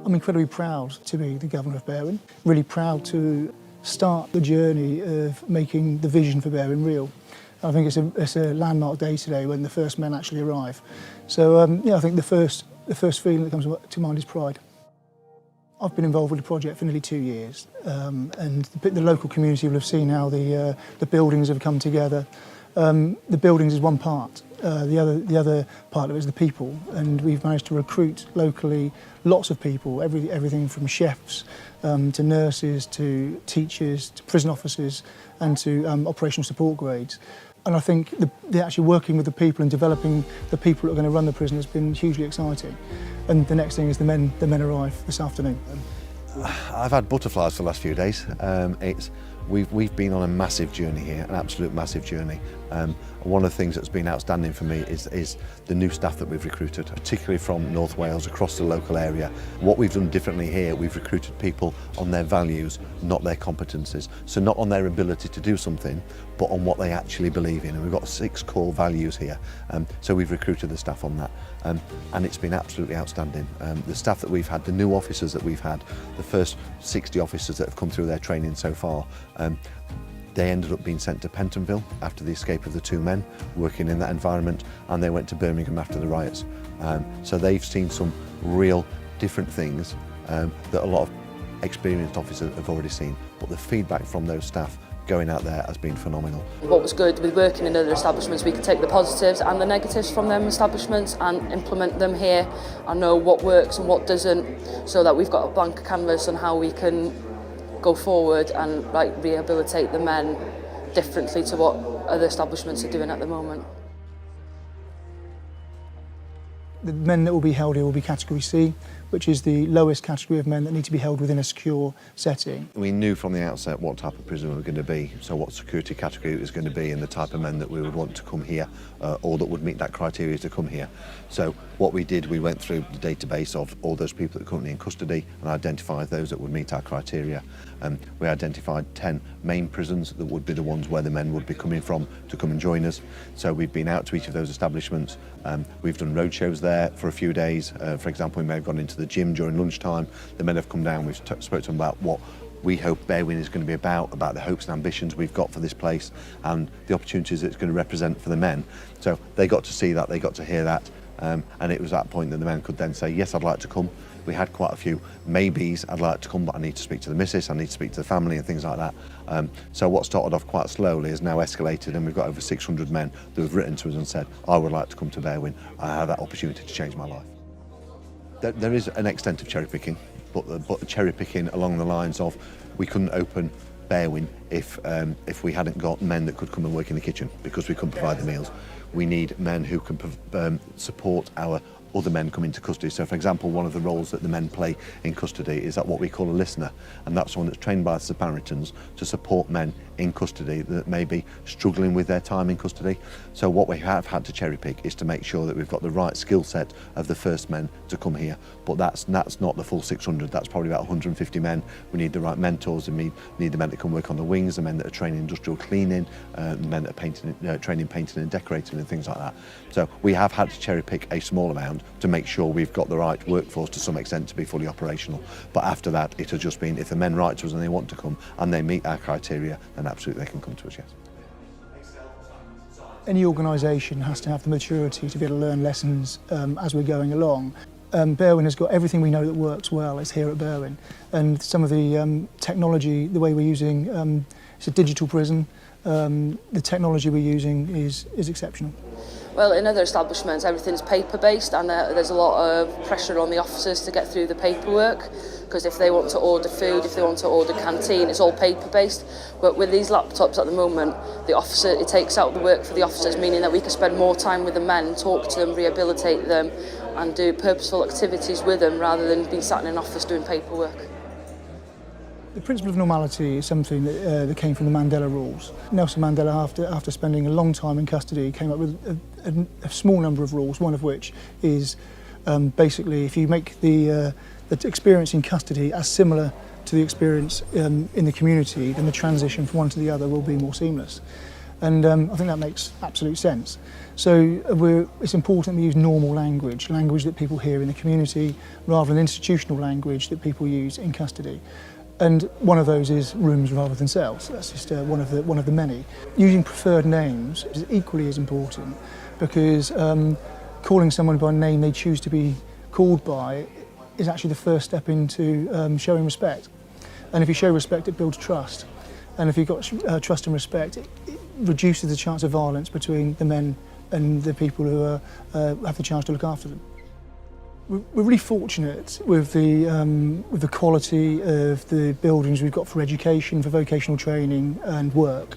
I'm incredibly proud to be the Governor of Berwyn, really proud to start the journey of making the vision for Berwyn real. I think it's a landmark day today when the first men actually arrive. So yeah, I think the first feeling that comes to mind is pride. I've been involved with the project for nearly 2 years, and the local community will have seen how the buildings have come together. The buildings is one part. The other part of it is the people, and we've managed to recruit locally lots of people, everything from chefs to nurses to teachers to prison officers and to operational support grades. And I think the actually working with the people and developing the people that are going to run the prison has been hugely exciting. And the next thing is the men arrive this afternoon. I've had butterflies for the last few days. We've been on a massive journey here, an absolute massive journey. One of the things that's been outstanding for me is the new staff that we've recruited, particularly from North Wales, across the local area. What we've done differently here, we've recruited people on their values, not their competencies. So not on their ability to do something, but on what they actually believe in. And we've got 6 core values here. So we've recruited the staff on that. And it's been absolutely outstanding. The staff that we've had, the new officers that we've had, the first 60 officers that have come through their training so far, they ended up being sent to Pentonville after the escape of the 2 men working in that environment, and they went to Birmingham after the riots. So they've seen some real different things that a lot of experienced officers have already seen, but the feedback from those staff going out there has been phenomenal. What was good with working in other establishments, we could take the positives and the negatives from them establishments and implement them here and know what works and what doesn't, so that we've got a blank canvas on how we can go forward and rehabilitate the men differently to what other establishments are doing at the moment. The men that will be held here will be Category C, which is the lowest category of men that need to be held within a secure setting. We knew from the outset what type of prison we were going to be, so what security category it was going to be and the type of men that we would want to come here or that would meet that criteria to come here. So what we did, we went through the database of all those people that are currently in custody and identified those that would meet our criteria. We identified 10 main prisons that would be the ones where the men would be coming from to come and join us. So we've been out to each of those establishments. We've done road shows there for a few days. For example, we may have gone into the gym during lunchtime. The men have come down, we've spoken to them about what we hope Berwyn is going to be about the hopes and ambitions we've got for this place and the opportunities it's going to represent for the men. So they got to see that, they got to hear that, and it was that point that the men could then say, yes, I'd like to come. We had quite a few maybes, I'd like to come, but I need to speak to the missus, I need to speak to the family and things like that. So what started off quite slowly has now escalated, and we've got over 600 men that have written to us and said, I would like to come to Berwyn, I have that opportunity to change my life. There is an extent of cherry picking, but the cherry picking along the lines of we couldn't open Berwyn if we hadn't got men that could come and work in the kitchen because we couldn't provide the meals. We need men who can support our other men come into custody. So for example, one of the roles that the men play in custody is that what we call a listener, and that's someone that's trained by the Samaritans to support men in custody that may be struggling with their time in custody. So what we have had to cherry pick is to make sure that we've got the right skill set of the first men to come here, but that's not the full 600, that's probably about 150 men. We need the right mentors, and we need the men that can work on the wings, the men that are training industrial cleaning, the men that are training painting and decorating and things like that. So we have had to cherry pick a small amount to make sure we've got the right workforce to some extent to be fully operational. But after that, it has just been, if the men write to us and they want to come and they meet our criteria, then absolutely they can come to us, yes. Any organisation has to have the maturity to be able to learn lessons as we're going along. Berwyn has got everything we know that works well, it's here at Berwyn. And some of the technology, the way we're using, it's a digital prison, the technology we're using is exceptional. Well, in other establishments, everything's paper-based, and there's a lot of pressure on the officers to get through the paperwork, because if they want to order food, if they want to order canteen, it's all paper-based. But with these laptops at the moment, it takes out the work for the officers, meaning that we can spend more time with the men, talk to them, rehabilitate them, and do purposeful activities with them, rather than being sat in an office doing paperwork. The principle of normality is something that came from the Mandela rules. Nelson Mandela, after spending a long time in custody, came up with a small number of rules, one of which is basically if you make the experience in custody as similar to the experience in the community, then the transition from one to the other will be more seamless. And I think that makes absolute sense. So it's important we use normal language that people hear in the community, rather than institutional language that people use in custody. And one of those is rooms rather than cells. That's just one of the many. Using preferred names is equally as important, because calling someone by a name they choose to be called by is actually the first step into showing respect. And if you show respect, it builds trust. And if you've got trust and respect, it reduces the chance of violence between the men and the people who have the chance to look after them. We're really fortunate with the quality of the buildings we've got for education, for vocational training and work.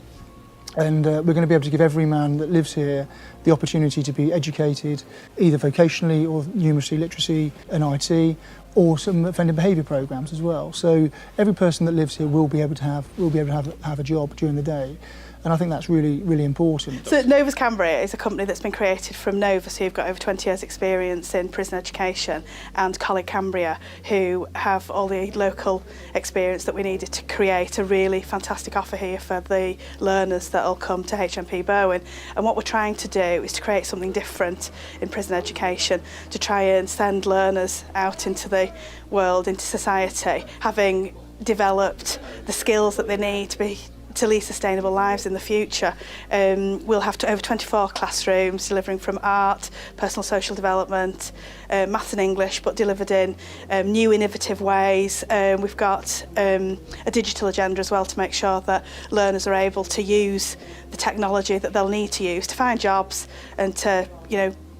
And we're going to be able to give every man that lives here the opportunity to be educated, either vocationally or numeracy, literacy and IT, or some offender behaviour programmes as well. So every person that lives here will be able to have a job during the day. And I think that's really, really important. So Novus Cambria is a company that's been created from Novus, who've got over 20 years experience in prison education, and Coleg Cambria, who have all the local experience that we needed to create a really fantastic offer here for the learners that'll come to Hmp Berwyn. And what we're trying to do is to create something different in prison education, to try and send learners out into the world, into society, having developed the skills that they need to lead sustainable lives in the future. We'll have over 24 classrooms delivering from art, personal social development, maths and English, but delivered in new innovative ways. We've got a digital agenda as well to make sure that learners are able to use the technology that they'll need to use to find jobs and to,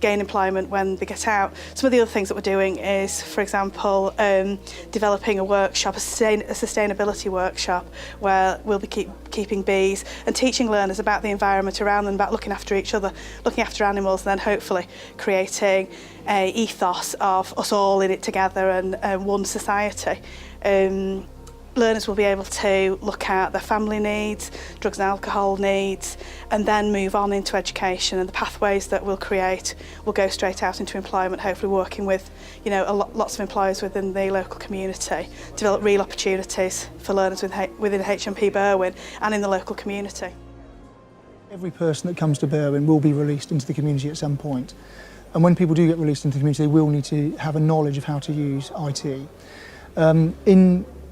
gain employment when they get out. Some of the other things that we're doing is, for example, developing a workshop, a sustainability workshop, where we'll be keeping bees and teaching learners about the environment around them, about looking after each other, looking after animals, and then hopefully creating an ethos of us all in it together and one society. Learners will be able to look at their family needs, drugs and alcohol needs, and then move on into education, and the pathways that we'll create will go straight out into employment, hopefully working with lots of employers within the local community, develop real opportunities for learners within Hmp Berwyn and in the local community. Every person that comes to Berwyn will be released into the community at some point, and when people do get released into the community, they will need to have a knowledge of how to use IT.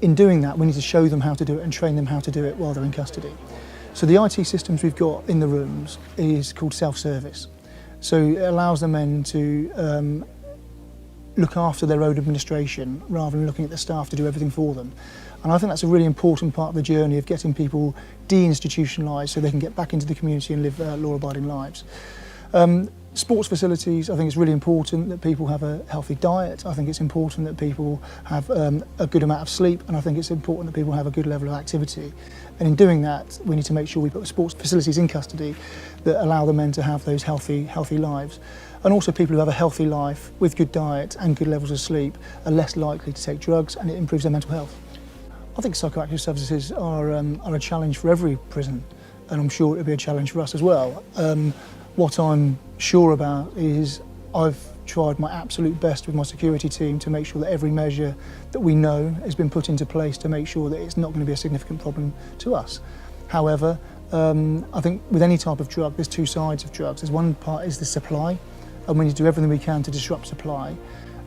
In doing that, we need to show them how to do it and train them how to do it while they're in custody. So the IT systems we've got in the rooms is called self-service. So it allows the men to look after their own administration rather than looking at the staff to do everything for them. And I think that's a really important part of the journey of getting people deinstitutionalised so they can get back into the community and live law-abiding lives. Sports facilities, I think it's really important that people have a healthy diet. I think it's important that people have a good amount of sleep, and I think it's important that people have a good level of activity. And in doing that, we need to make sure we put sports facilities in custody that allow the men to have those healthy lives. And also people who have a healthy life with good diet and good levels of sleep are less likely to take drugs, and it improves their mental health. I think psychoactive substances are a challenge for every prison, and I'm sure it'll be a challenge for us as well. What I'm sure about is I've tried my absolute best with my security team to make sure that every measure that we know has been put into place to make sure that it's not going to be a significant problem to us. However, I think with any type of drug, there's two sides of drugs. There's one part is the supply, and we need to do everything we can to disrupt supply.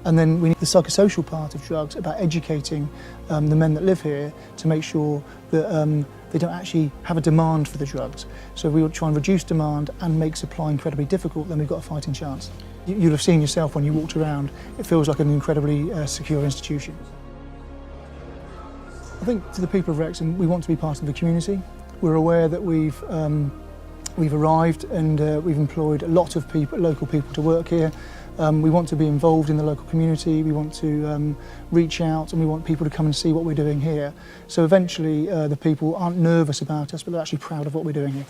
And then we need the psychosocial part of drugs, about educating the men that live here to make sure that they don't actually have a demand for the drugs. So we will try and reduce demand and make supply incredibly difficult, then we've got a fighting chance. You'll have seen yourself when you walked around, it feels like an incredibly secure institution. I think to the people of Wrexham, we want to be part of the community. We're aware that we've arrived and we've employed a lot of people, local people to work here. We want to be involved in the local community, we want to reach out, and we want people to come and see what we're doing here. So eventually the people aren't nervous about us, but they're actually proud of what we're doing here.